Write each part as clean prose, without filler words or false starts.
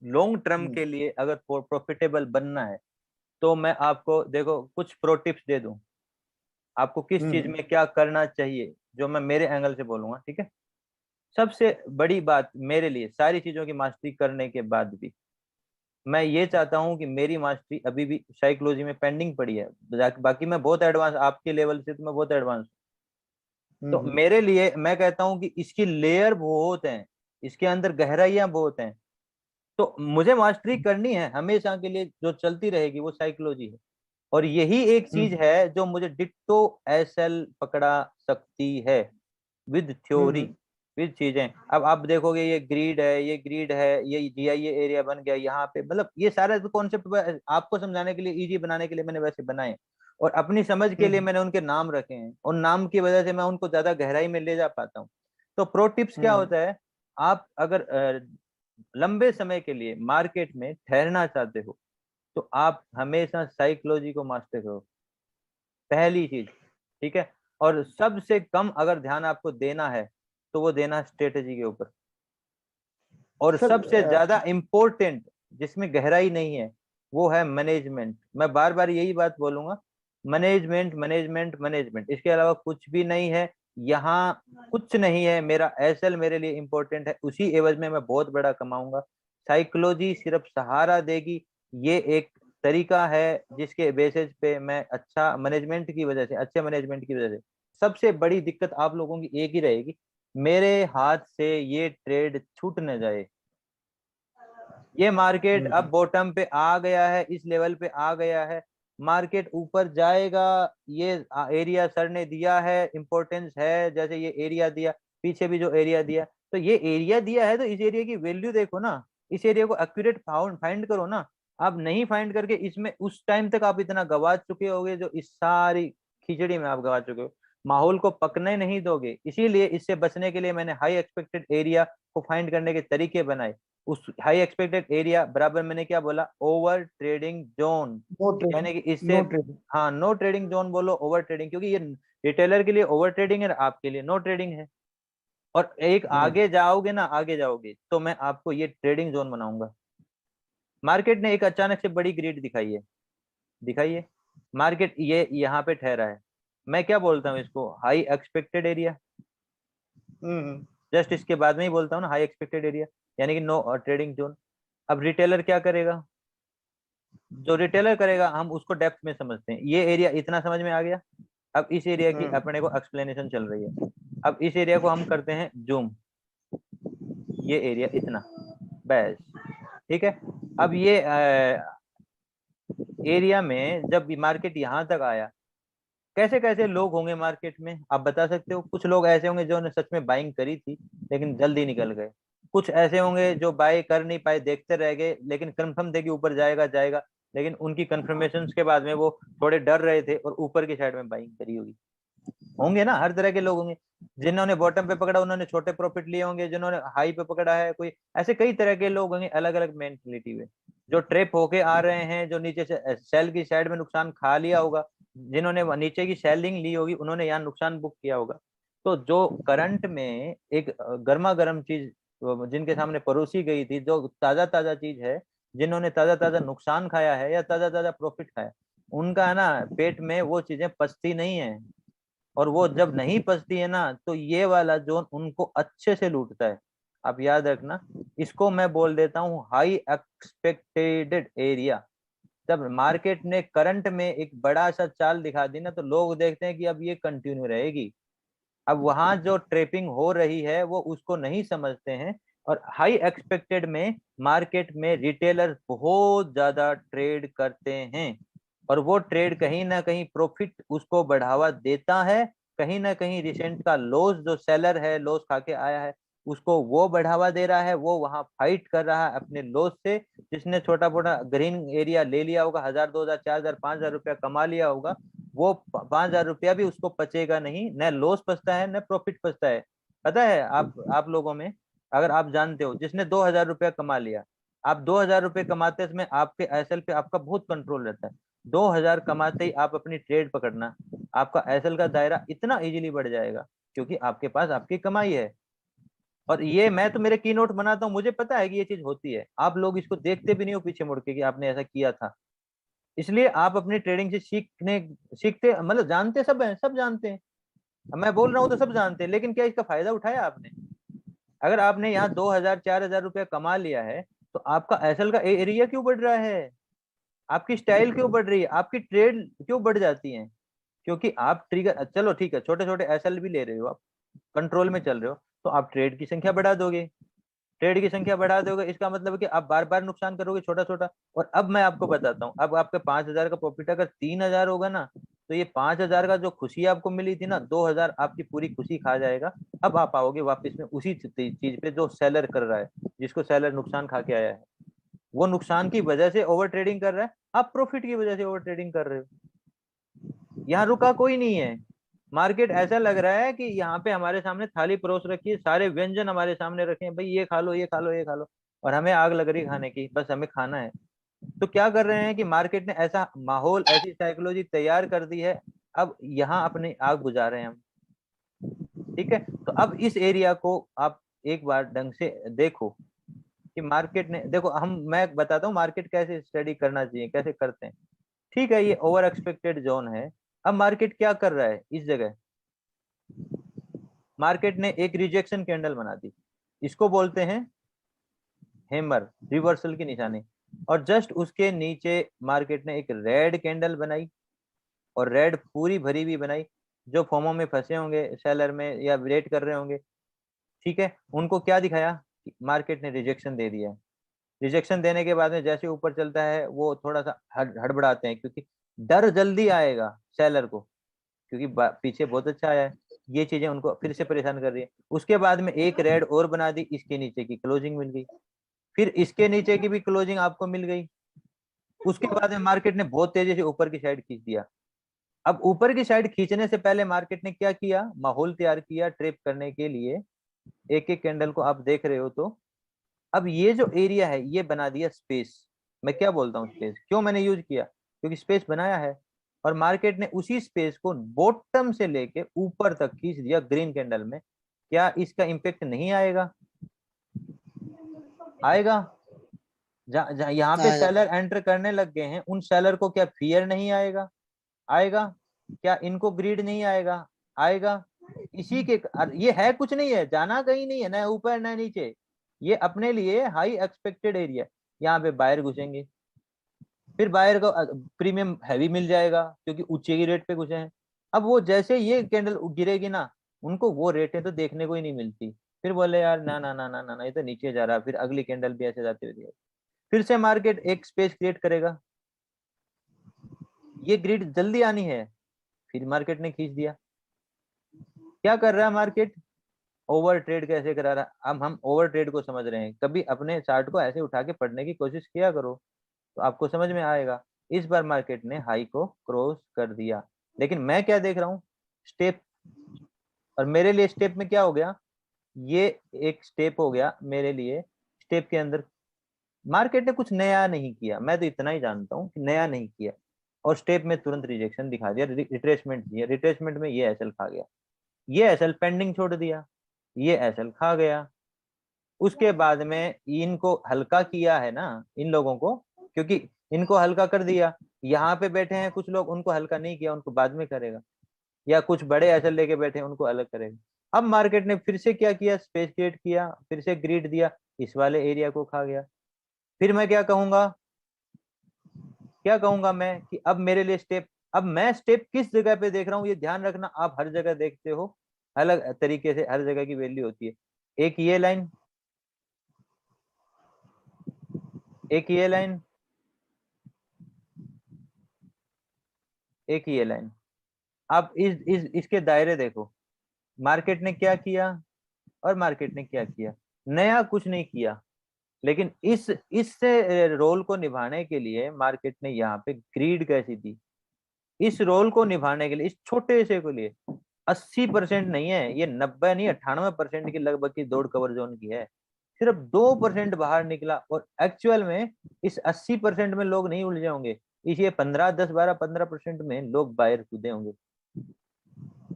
Long term के लिए अगर प्रॉफिटेबल बनना है तो मैं आपको देखो कुछ प्रो टिप्स दे दूं, आपको किस चीज में क्या करना चाहिए, जो मैं मेरे एंगल से बोलूंगा, ठीक है। सबसे बड़ी बात मेरे लिए, सारी चीजों की मास्टरी करने के बाद भी मैं ये चाहता हूँ कि मेरी मास्टरी अभी भी साइकोलॉजी में पेंडिंग पड़ी है। बाकी मैं बहुत एडवांस, आपके लेवल से तो मैं बहुत एडवांस। तो मेरे लिए मैं कहता हूँ कि इसकी लेयर बहुत हैं, इसके अंदर गहराइयां बहुत हैं। तो मुझे मास्टरी करनी है हमेशा के लिए, जो चलती रहेगी वो साइकोलॉजी है। और यही एक चीज है जो मुझे डिट्टो एसएल पकड़ा सकती है, विद थ्योरी, विद चीजें। अब आप देखोगे ये ग्रीड है, ये ग्रीड है, ये जीआईए एरिया बन गया यहाँ पे, मतलब ये सारा कॉन्सेप्ट आपको समझाने के लिए, इजी बनाने के लिए मैंने वैसे बनाए। और अपनी समझ के लिए मैंने उनके नाम रखे हैं, और नाम की वजह से मैं उनको ज्यादा गहराई में ले जा पाता हूँ। तो प्रो टिप्स क्या होता है, आप अगर लंबे समय के लिए मार्केट में ठहरना चाहते हो तो आप हमेशा साइकोलॉजी को मास्टर करो, पहली चीज, ठीक है। और सबसे कम अगर ध्यान आपको देना है तो वो देना स्ट्रेटेजी के ऊपर। और सर सबसे ज्यादा इंपॉर्टेंट जिसमें गहराई नहीं है वो है मैनेजमेंट। मैं बार बार यही बात बोलूंगा, मैनेजमेंट मैनेजमेंट मैनेजमेंट, इसके अलावा कुछ भी नहीं है। यहाँ कुछ नहीं है, मेरा एसएल मेरे लिए इंपॉर्टेंट है, उसी एवज में मैं बहुत बड़ा कमाऊंगा। साइकोलॉजी सिर्फ सहारा देगी, ये एक तरीका है जिसके बेसिस पे मैं अच्छा मैनेजमेंट की वजह से, अच्छे मैनेजमेंट की वजह से। सबसे बड़ी दिक्कत आप लोगों की एक ही रहेगी, मेरे हाथ से ये ट्रेड छूट न जाए। ये मार्केट अब बॉटम पे आ गया है, इस लेवल पे आ गया है, मार्केट ऊपर जाएगा। ये एरिया सर ने दिया है, इंपॉर्टेंस है, जैसे ये एरिया दिया, पीछे भी जो एरिया दिया, तो ये एरिया दिया है तो इस एरिया की वैल्यू देखो ना, इस एरिया को एक्यूरेट फाइंड करो ना। आप नहीं फाइंड करके इसमें उस टाइम तक आप इतना गवा चुके होगे, जो इस सारी खिचड़ी में आप गवा चुके हो, माहौल को पकने नहीं दोगे। इसीलिए इससे बचने के लिए मैंने हाई एक्सपेक्टेड एरिया को फाइंड करने के तरीके बनाए। उस हाई एक्सपेक्टेड एरिया बराबर मैंने क्या बोला, ओवर ट्रेडिंग जोन, यानी कि इससे, नो ट्रेडिंग। हाँ नो ट्रेडिंग जोन बोलो, ओवर ट्रेडिंग, क्योंकि ये रिटेलर के लिए ओवर ट्रेडिंग है, आपके लिए नो ट्रेडिंग है। और एक आगे जाओगे ना, आगे जाओगे तो मैं आपको ये ट्रेडिंग जोन बनाऊंगा। मार्केट ने एक अचानक से बड़ी ग्रिड दिखाई है, दिखाइए, मार्केट ये यहाँ पे ठहरा है, मैं क्या बोलता हूँ इसको, हाई एक्सपेक्टेड एरिया। जस्ट इसके बाद में ही बोलता हूँ ना, हाई एक्सपेक्टेड एरिया, यानी कि नो ट्रेडिंग जोन। अब रिटेलर क्या करेगा, जो रिटेलर करेगा हम उसको डेप्थ में समझते हैं, ये एरिया इतना समझ में आ गया। अब इस एरिया की अपने को एक्सप्लेनेशन चल रही है, अब इस एरिया को हम करते हैं जूम, ये एरिया इतना, बस, ठीक है। अब ये एरिया में जब मार्केट यहाँ तक आया, कैसे कैसे लोग होंगे मार्केट में आप बता सकते हो। कुछ लोग ऐसे होंगे जो ने सच में बाइंग करी थी लेकिन जल्दी निकल गए, कुछ ऐसे होंगे जो बाय कर नहीं पाए, देखते रह गए, लेकिन कंफर्म थे कि ऊपर जाएगा जाएगा, लेकिन उनकी कंफर्मेशन के बाद में वो थोड़े डर रहे थे और ऊपर की साइड में बाइंग करी होगी। होंगे ना, हर तरह के लोग होंगे। जिन्होंने बॉटम पे पकड़ा उन्होंने छोटे प्रॉफिट लिए होंगे, जिन्होंने हाई पे पकड़ा है कोई, ऐसे कई तरह के लोग होंगे अलग अलग मेंटलिटी में, जो ट्रेप होके आ रहे हैं, जो नीचे से सेल की साइड में नुकसान खा लिया होगा, जिन्होंने नीचे की सेलिंग ली होगी उन्होंने यहाँ नुकसान बुक किया होगा। तो जो करंट में एक गर्मा गर्म चीज जिनके सामने परोसी गई थी, जो ताजा ताजा चीज है, जिन्होंने ताजा ताजा नुकसान खाया है या ताजा ताजा प्रॉफिट खाया, उनका है ना पेट में वो चीजें पचती नहीं है। और वो जब नहीं पचती है ना तो ये वाला जोन उनको अच्छे से लूटता है। आप याद रखना, इसको मैं बोल देता हूँ हाई एक्सपेक्टेड एरिया। जब मार्केट ने करंट में एक बड़ा सा चाल दिखा दी ना तो लोग देखते हैं कि अब ये कंटिन्यू रहेगी। अब वहां जो ट्रेपिंग हो रही है वो उसको नहीं समझते हैं। और हाई एक्सपेक्टेड में मार्केट में रिटेलर बहुत ज्यादा ट्रेड करते हैं, और वो ट्रेड कहीं ना कहीं प्रॉफिट उसको बढ़ावा देता है, कहीं ना कहीं रिसेंट का लॉस, जो सेलर है लॉस खा के आया है उसको वो बढ़ावा दे रहा है, वो वहां फाइट कर रहा है अपने लॉस से। जिसने छोटा मोटा ग्रीन एरिया ले लिया होगा, 1000 2000 4000 5000 रुपया कमा लिया होगा, वो 5000 रुपया भी उसको पचेगा नहीं, न लॉस पचता है न प्रॉफिट पचता है। पता है आप लोगों में, अगर आप जानते हो, जिसने 2000 रुपया कमा लिया, आप 2000 रुपये कमाते समय आपके एसएल पे आपका बहुत कंट्रोल रहता है। 2000 कमाते ही आप अपनी ट्रेड पकड़ना, आपका एसएल का दायरा इतना इजीली बढ़ जाएगा क्योंकि आपके पास आपकी कमाई है। और ये मैं तो मेरे की नोट बनाता हूँ, मुझे पता है कि ये चीज होती है, आप लोग इसको देखते भी नहीं हो पीछे मुड़ के कि आपने ऐसा किया था। इसलिए आप अपनी ट्रेडिंग से सीखते, मतलब जानते सब हैं, सब जानते हैं। अब मैं बोल रहा हूँ तो सब जानते हैं, लेकिन क्या इसका फायदा उठाया आपने? अगर आपने यहाँ 2,000 4,000 रुपया कमा लिया है, तो आपका एसएल का एरिया क्यों बढ़ रहा है? आपकी स्टाइल क्यों बढ़ रही है? आपकी ट्रेड क्यों बढ़ जाती है? क्योंकि आप ट्रिगर, चलो ठीक है, छोटे छोटे एसएल भी ले रहे हो आप, कंट्रोल में चल रहे हो, तो आप ट्रेड की संख्या बढ़ा दोगे। ट्रेड की संख्या बढ़ा दोगे, इसका मतलब है कि आप बार बार नुकसान करोगे छोटा छोटा। और अब मैं आपको बताता हूँ, अब आपके 5,000 का प्रॉफिट अगर 3,000 होगा ना, तो ये 5,000 का जो खुशी आपको मिली थी ना, 2,000 आपकी पूरी खुशी खा जाएगा। अब आप आओगे वापस में उसी चीज पे जो सेलर कर रहा है, जिसको सेलर नुकसान खा के आया है। वो नुकसान की वजह से ओवर ट्रेडिंग कर रहा है, आप प्रॉफिट की वजह से ओवर ट्रेडिंग कर रहे हो। यहाँ रुका कोई नहीं है। मार्केट ऐसा लग रहा है कि यहाँ पे हमारे सामने थाली परोस रखी है, सारे व्यंजन हमारे सामने रखे हैं, भाई ये खा लो, ये खा लो, ये खा लो, और हमें आग लग रही खाने की, बस हमें खाना है। तो क्या कर रहे हैं कि मार्केट ने ऐसा माहौल, ऐसी साइकोलॉजी तैयार कर दी है, अब यहाँ अपनी आग बुझा रहे हैं हम। ठीक है, तो अब इस एरिया को आप एक बार ढंग से देखो कि मार्केट ने, देखो मैं बताता हूँ मार्केट कैसे स्टडी करना चाहिए, कैसे करते हैं। ठीक है, ये ओवर एक्सपेक्टेड जोन है। अब मार्केट क्या कर रहा है इस जगह? मार्केट ने एक रिजेक्शन कैंडल बना दी, इसको बोलते हैं हैमर, रिवर्सल की निशानी। और जस्ट उसके नीचे मार्केट ने एक रेड कैंडल बनाई, और रेड पूरी भरी भी बनाई। जो फोमो में फंसे होंगे सेलर में या वेट कर रहे होंगे, ठीक है, उनको क्या दिखाया? मार्केट ने रिजेक्शन दे दिया है। रिजेक्शन देने के बाद में जैसे ऊपर चलता है, वो थोड़ा सा हड़बड़ाते हैं, क्योंकि डर जल्दी आएगा सेलर को, क्योंकि पीछे बहुत अच्छा आया है। ये चीजें उनको फिर से परेशान कर रही है। उसके बाद में एक रेड और बना दी, इसके नीचे की क्लोजिंग मिल गई, फिर इसके नीचे की भी क्लोजिंग आपको मिल गई। उसके बाद में मार्केट ने बहुत तेजी से ऊपर की साइड खींच दिया। अब ऊपर की साइड खींचने से पहले मार्केट ने क्या किया? माहौल तैयार किया ट्रेप करने के लिए। एक एक कैंडल को आप देख रहे हो, तो अब ये जो एरिया है ये बना दिया स्पेस। मैं क्या बोलता हूँ स्पेस क्यों मैंने यूज किया? क्योंकि स्पेस बनाया है, और मार्केट ने उसी स्पेस को बॉटम से लेके ऊपर तक खींच दिया ग्रीन कैंडल में। क्या इसका इम्पेक्ट नहीं आएगा? आएगा। यहाँ पे आएगा। सेलर एंटर करने लग गए हैं, उन सेलर को क्या फियर नहीं आएगा? आएगा। क्या इनको ग्रीड नहीं आएगा? आएगा। इसी के ये है, कुछ नहीं है, जाना कहीं नहीं है, ना ऊपर ना नीचे। ये अपने लिए हाई एक्सपेक्टेड एरिया। यहाँ पे बायर घुसेंगे, फिर बायर को प्रीमियम हैवी मिल जाएगा, क्योंकि ऊंचे की रेट पे घुसे हैं। अब वो जैसे ये कैंडल गिरेगी ना, उनको वो रेटें तो देखने को ही नहीं मिलती। फिर बोले यार ना ना ना ना ना ना, ये तो नीचे जा रहा है, फिर अगली कैंडल भी ऐसे जाती हुई फिर से मार्केट एक स्पेस क्रिएट करेगा। ये ग्रिड जल्दी आनी है, फिर मार्केट ने खींच दिया। क्या कर रहा है मार्केट? ओवर ट्रेड कैसे करा रहा है? अब हम ओवर ट्रेड को समझ रहे हैं, कभी अपने चार्ट को ऐसे उठा के पढ़ने की कोशिश किया करो, तो आपको समझ में आएगा। इस बार मार्केट ने हाई को क्रॉस कर दिया, लेकिन मैं क्या देख रहा हूँ? स्टेप। और मेरे लिए स्टेप में क्या हो गया? ये एक स्टेप हो गया मेरे लिए। स्टेप के अंदर मार्केट ने कुछ नया नहीं किया, मैं तो इतना ही जानता हूँ कि नया नहीं किया। और स्टेप में तुरंत रिजेक्शन दिखा दिया, रिट्रेसमेंट दिया, रिट्रेसमेंट में ये एसएल खा गया, ये एसएल पेंडिंग छोड़ दिया, ये एसएल खा गया। उसके बाद में इनको हल्का किया है ना, इन लोगों को, क्योंकि इनको हल्का कर दिया। यहाँ पे बैठे हैं कुछ लोग, उनको हल्का नहीं किया, उनको बाद में करेगा। या कुछ बड़े एसएल लेके बैठे हैं, उनको अलग करेगा। अब मार्केट ने फिर से क्या किया? स्पेस क्रिएट किया, फिर से ग्रिड दिया, इस वाले एरिया को खा गया। फिर मैं क्या कहूंगा? क्या कहूंगा मैं कि अब मेरे लिए स्टेप, अब मैं स्टेप किस जगह पे देख रहा हूँ, ये ध्यान रखना। आप हर जगह देखते हो, अलग तरीके से हर जगह की वैल्यू होती है। एक ये लाइन, एक ये लाइन, एक ये लाइन। आप इसके दायरे देखो, मार्केट ने क्या किया और मार्केट ने क्या किया। नया कुछ नहीं किया, लेकिन इससे रोल को निभाने के लिए मार्केट ने यहाँ पे ग्रीड कैसी दी। इस रोल को निभाने के लिए, इस छोटे से को लिए 80% नहीं है, ये 90 नहीं 98% की लगभग की दौड़ कवर जोन की है। सिर्फ 2% बाहर निकला, और एक्चुअल में इस 80% में लोग नहीं उलझे होंगे, इस ये 15 10 12 15% में लोग बाहर कूदे होंगे।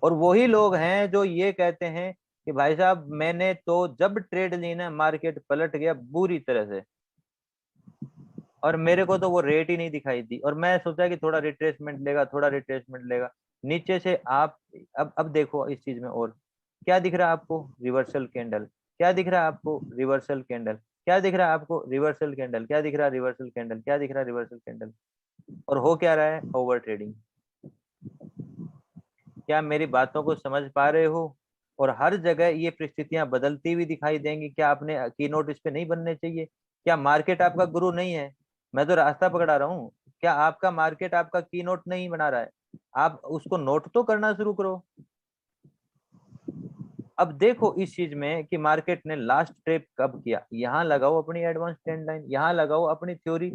और वही लोग हैं जो ये कहते हैं कि भाई साहब मैंने तो जब ट्रेड ली ना मार्केट पलट गया बुरी तरह से, और मेरे को तो वो रेट ही नहीं दिखाई दी, और मैं सोचा कि थोड़ा रिट्रेसमेंट लेगा, थोड़ा रिट्रेसमेंट लेगा नीचे से। आप अब देखो इस चीज में, और क्या दिख रहा है आपको? Reversal candle. क्या दिख रहा है आपको? Reversal candle. क्या दिख रहा है आपको? Reversal candle. क्या दिख रहा है? Reversal candle. क्या दिख रहा है? Reversal candle. और हो क्या रहा है? Over trading. क्या मेरी बातों को समझ पा रहे हो? और हर जगह ये परिस्थितियां बदलती हुई दिखाई देंगी। क्या आपने की नोट इस पे नहीं बनने चाहिए? क्या मार्केट आपका गुरु नहीं है? मैं तो रास्ता पकड़ा रहा हूँ। क्या आपका मार्केट आपका की नोट नहीं बना रहा है? आप उसको नोट तो करना शुरू करो। अब देखो इस चीज में कि मार्केट ने लास्ट ट्रेप कब किया। यहाँ लगाओ अपनी एडवांस ट्रेंड लाइन, यहाँ लगाओ अपनी थ्योरी,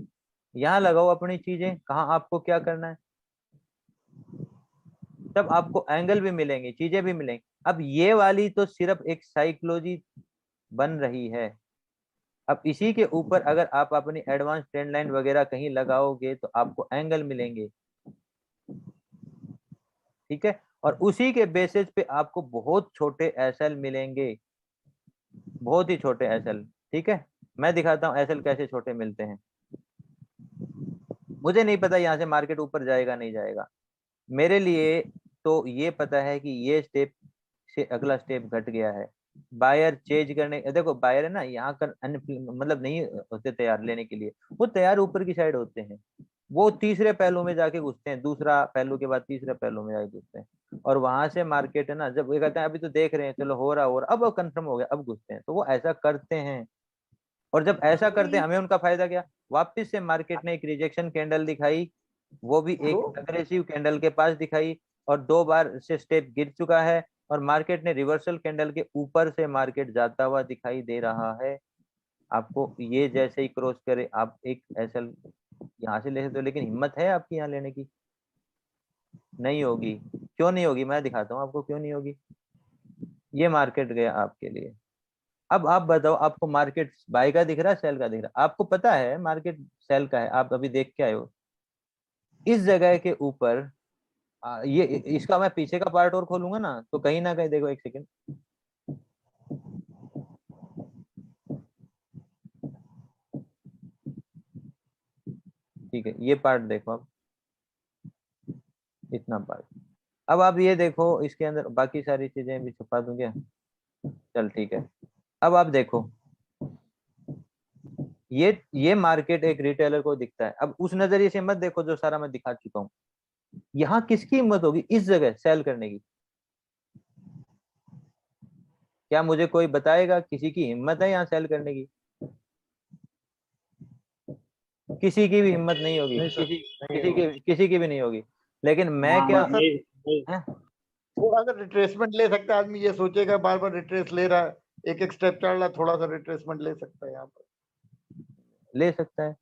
यहाँ लगाओ अपनी चीजें, कहाँ आपको क्या करना है। तब आपको एंगल भी मिलेंगे, चीजें भी मिलेंगी। अब ये वाली तो सिर्फ एक साइकोलॉजी बन रही है। अब इसी के ऊपर अगर आप अपनी एडवांस ट्रेंड लाइन वगैरह कहीं लगाओगे तो आपको एंगल मिलेंगे, ठीक है। और उसी के बेसिस पे आपको बहुत छोटे एसएल मिलेंगे, बहुत ही छोटे एसएल, ठीक है। मैं दिखाता हूँ एसएल कैसे छोटे मिलते हैं। मुझे नहीं पता यहाँ से मार्केट ऊपर जाएगा नहीं जाएगा, मेरे लिए तो ये पता है कि ये स्टेप से अगला स्टेप घट गया है। बायर चेंज करने, देखो बायर है ना यहाँ कर मतलब नहीं होते तैयार लेने के लिए, वो तैयार ऊपर की साइड होते हैं। वो तीसरे पहलू में जाके घुसते हैं, दूसरा पहलू के बाद तीसरे पहलू में जाके घुसते हैं, और वहां से मार्केट है ना, जब ये कहते हैं अभी तो देख रहे हैं चलो हो रहा, और अब कंफर्म हो गया अब घुसते हैं, तो वो ऐसा करते हैं। और जब ऐसा करते हैं हमें उनका फायदा क्या? वापस से मार्केट ने एक रिजेक्शन कैंडल दिखाई, वो भी एक अग्रेसिव कैंडल के पास दिखाई, और 2 बार से स्टेप गिर चुका है, और मार्केट ने रिवर्सल कैंडल के ऊपर से मार्केट जाता हुआ दिखाई दे रहा है। आपको ये जैसे ही क्रॉस करे आप एक ऐसा यहाँ से ले सकते हो, लेकिन हिम्मत है आपकी यहाँ लेने की? नहीं होगी। क्यों नहीं होगी? मैं दिखाता हूँ आपको क्यों नहीं होगी। ये मार्केट गया आपके लिए। अब आप बताओ, आपको मार्केट बाय का दिख रहा है सेल का दिख रहा है? आपको पता है मार्केट सेल का है, आप अभी देख के आए हो। इस जगह के ऊपर ये इसका मैं पीछे का पार्ट और खोलूंगा ना कहीं देखो, एक सेकंड। ठीक है, ये पार्ट देखो अब, इतना पार्ट। अब आप ये देखो, इसके अंदर बाकी सारी चीजें भी छुपा दूं क्या? चल ठीक है। अब आप देखो, ये मार्केट एक रिटेलर को दिखता है। अब उस नजरिए से मत देखो जो सारा मैं दिखा चुका हूँ। यहाँ किसकी हिम्मत होगी इस जगह सेल करने की? क्या मुझे कोई बताएगा किसी की हिम्मत है यहाँ सेल करने की? किसी की भी हिम्मत नहीं होगी, नहीं सर, नहीं होगा। किसी की भी नहीं होगी। लेकिन मैं हाँ क्या सर, है? थोड़ा सा रिट्रेसमेंट ले सकता है आदमी, ये सोचेगा बार बार रिट्रेस ले रहा है, एक एक स्टेप चढ़ रहा है, थोड़ा सा रिट्रेसमेंट ले सकता है यहाँ पर। ले सकता है,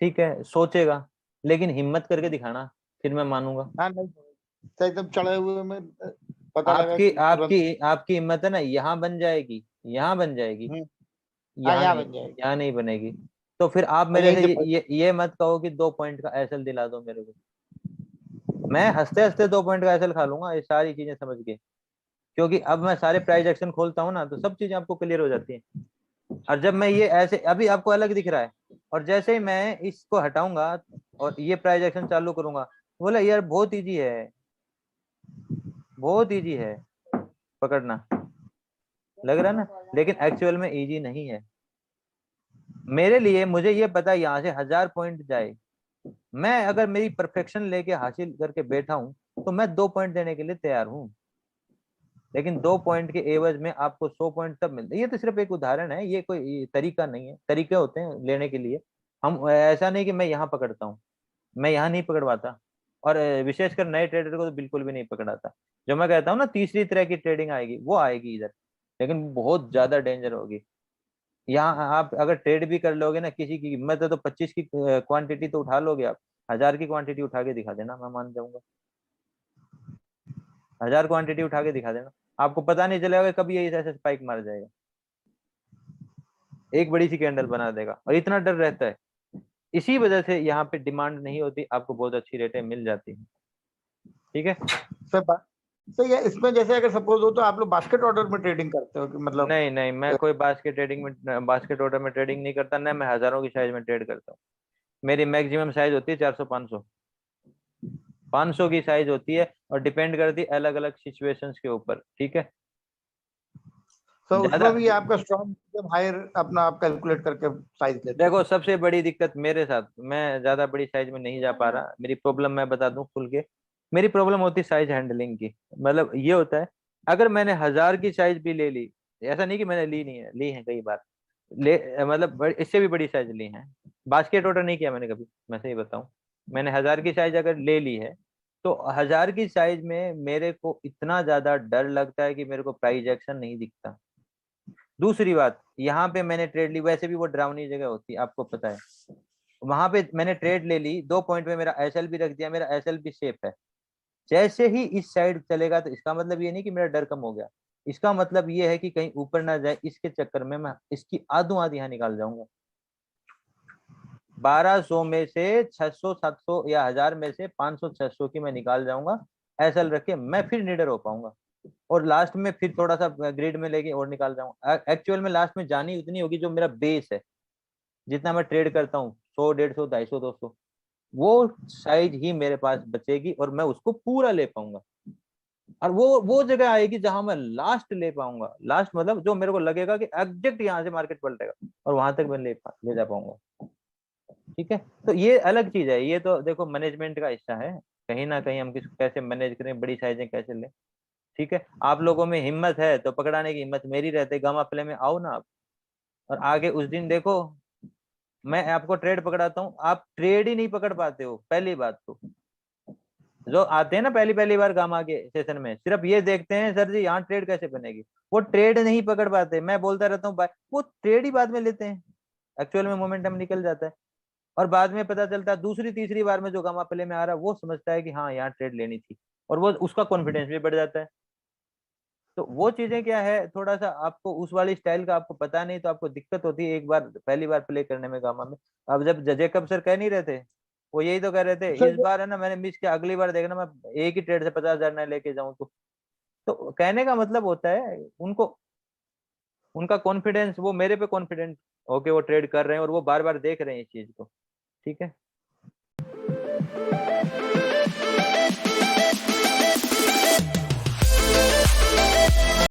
ठीक है, सोचेगा, लेकिन हिम्मत करके दिखाना, फिर मैं मानूंगा। हाँ नहीं, तो एकदम चढ़े हुए में पता लगा आपकी कि तुरंत। आपकी आपकी हिम्मत है ना, यहाँ बन जाएगी, यहाँ बन जाएगी, हम्म। हाँ, यहाँ यहाँ नहीं, बन जाएगी। यहाँ नहीं बनेगी। तो फिर आप और मेरे यहीं से से ये मत कहो कि 2 पॉइंट का एसएल दिला दो मेरे को। मैं हंसते हंसते 2 पॉइंट का एसएल खा लूंगा ये सारी चीजें समझ के, क्योंकि अब मैं सारे प्राइस एक्शन खोलता हूँ ना तो सब चीजें आपको क्लियर हो जाती हैं। और जब मैं ये ऐसे अभी आपको अलग दिख रहा है, और जैसे ही मैं इसको हटाऊंगा और ये प्राइस एक्शन चालू करूंगा, बोला यार बहुत इजी है, बहुत इजी है पकड़ना, लग रहा है ना, लेकिन एक्चुअल में इजी नहीं है। मेरे लिए मुझे ये पता है यहाँ से 1000 पॉइंट जाए, मैं अगर मेरी परफेक्शन लेके हासिल करके बैठा हूं तो मैं 2 पॉइंट देने के लिए तैयार हूँ। लेकिन 2 पॉइंट के एवज में आपको 100 पॉइंट तब मिलते हैं। ये तो सिर्फ एक उदाहरण है, ये कोई तरीका नहीं है, तरीके होते हैं लेने के लिए। हम ऐसा नहीं कि मैं यहाँ पकड़ता हूँ, मैं यहाँ नहीं पकड़वाता, और विशेषकर नए ट्रेडर को तो बिल्कुल भी नहीं पकड़ाता। जो मैं कहता हूँ ना तीसरी तरह की ट्रेडिंग आएगी, वो आएगी इधर, लेकिन बहुत ज्यादा डेंजर होगी। यहाँ आप अगर ट्रेड भी कर लोगे ना, किसी की हिम्मत है तो 25 की क्वांटिटी तो उठा लोगे आप, 1000 की क्वांटिटी उठा के दिखा देना, मैं मान जाऊंगा। 1000 क्वांटिटी उठा के दिखा देना, आपको पता नहीं चलेगा कभी ये ऐसे स्पाइक मार जाएगा, एक बड़ी सी कैंडल बना देगा, और इतना डर रहता है। इसी वजह से यहाँ पे डिमांड नहीं होती, आपको बहुत अच्छी रेटें मिल जाती हैं, ठीक है। सर सही है। इसमें जैसे अगर सपोज हो तो आप लोग बास्केट ऑर्डर में ट्रेडिंग करते हो कि मतलब? नहीं नहीं, मैं कोई बास्केट ऑर्डर में ट्रेडिंग नहीं करता, ना मैं हजारों की साइज में ट्रेड करता हूँ। मेरी मैक्सिमम साइज होती है 400 500, 500 की साइज होती है, और डिपेंड करती है अलग अलग सिचुएशंस के ऊपर, ठीक है। तो ज्यादा उसमें भी आपका स्ट्रॉन्ग जब हायर अपना आप कैलकुलेट करके साइज लेते हो? देखो, सबसे बड़ी दिक्कत मेरे साथ, मैं ज्यादा बड़ी साइज में नहीं जा पा रहा। मेरी प्रॉब्लम मैं बता दूं खुल के, मेरी प्रॉब्लम होती है साइज हैंडलिंग की। मतलब ये होता है, अगर मैंने 1000 की साइज भी ले ली, ऐसा नहीं कि मैंने ली नहीं है, ली है कई बार, मतलब इससे भी बड़ी साइज ली है। बास्केट ऑर्डर नहीं किया मैंने कभी, मैं सही बताऊं। मैंने 1000 की साइज अगर ले ली है, तो 1000 की साइज में मेरे को इतना ज्यादा डर लगता है कि मेरे को प्राइस एक्शन नहीं दिखता। दूसरी बात, यहाँ पे मैंने ट्रेड ली, वैसे भी वो डरावनी जगह होती है, आपको पता है। वहां पे मैंने ट्रेड ले ली, 2 पॉइंट में मेरा एसएल भी रख दिया, मेरा एसएल भी सेफ है। जैसे ही इस साइड चलेगा, तो इसका मतलब ये नहीं कि मेरा डर कम हो गया, इसका मतलब ये है कि कहीं ऊपर ना जाए, इसके चक्कर में मैं इसकी आधो आधी यहाँ निकाल जाऊंगा। 1200 में से 600 700 या 1000 में से 500 600 की मैं निकाल जाऊंगा, एसएल रख के मैं फिर निडर हो पाऊंगा। और लास्ट में फिर थोड़ा सा ग्रिड में लेके और निकाल जाऊंगा। एक्चुअल में लास्ट में जानी उतनी होगी जो मेरा बेस है, जितना मैं ट्रेड करता हूँ, 100 150 250 200, वो साइज ही मेरे पास बचेगी और मैं उसको पूरा ले पाऊंगा। और वो जगह आएगी जहां मैं लास्ट ले पाऊंगा, लास्ट मतलब जो मेरे को लगेगा कि एग्जैक्ट यहाँ से मार्केट पलटेगा, और वहां तक मैं ले जा पाऊंगा। ठीक है, तो ये अलग चीज है, ये तो देखो मैनेजमेंट का हिस्सा है। कहीं ना कहीं हम किस कैसे मैनेज करें, बड़ी साइजें कैसे लें। ठीक है, आप लोगों में हिम्मत है तो पकड़ाने की हिम्मत मेरी रहती है, गामा प्ले में आओ ना आप, और आगे उस दिन देखो, मैं आपको ट्रेड पकड़ाता हूँ, आप ट्रेड ही नहीं पकड़ पाते हो। पहली बात तो, जो आते हैं ना पहली पहली बार गामा के सेशन में, सिर्फ ये देखते हैं सर जी यहाँ ट्रेड कैसे बनेगी, वो ट्रेड नहीं पकड़ पाते। मैं बोलता रहता हूँ वो ट्रेड ही बाद में लेते हैं, एक्चुअल में मोमेंटम निकल जाता है। और बाद में पता चलता है दूसरी तीसरी बार में जो गामा प्ले में आ रहा है, वो समझता है कि हाँ यहाँ ट्रेड लेनी थी, और वो उसका कॉन्फिडेंस भी बढ़ जाता है। तो वो चीजें क्या है, थोड़ा सा आपको उस वाली स्टाइल का आपको पता नहीं, तो आपको दिक्कत होती है एक बार पहली बार प्ले करने में गामा में। अब जब जजेकब सर कह नहीं रहे थे, वो यही तो कह रहे थे, सर इस बार है ना मैंने मिस किया, अगली बार देखना मैं एक ही ट्रेड से 50,000 ना लेके जाऊं। तो कहने का मतलब होता है उनको, उनका कॉन्फिडेंस, वो मेरे पे कॉन्फिडेंट होके वो ट्रेड कर रहे हैं, और वो बार बार देख रहे हैं इस चीज को। ठीक है।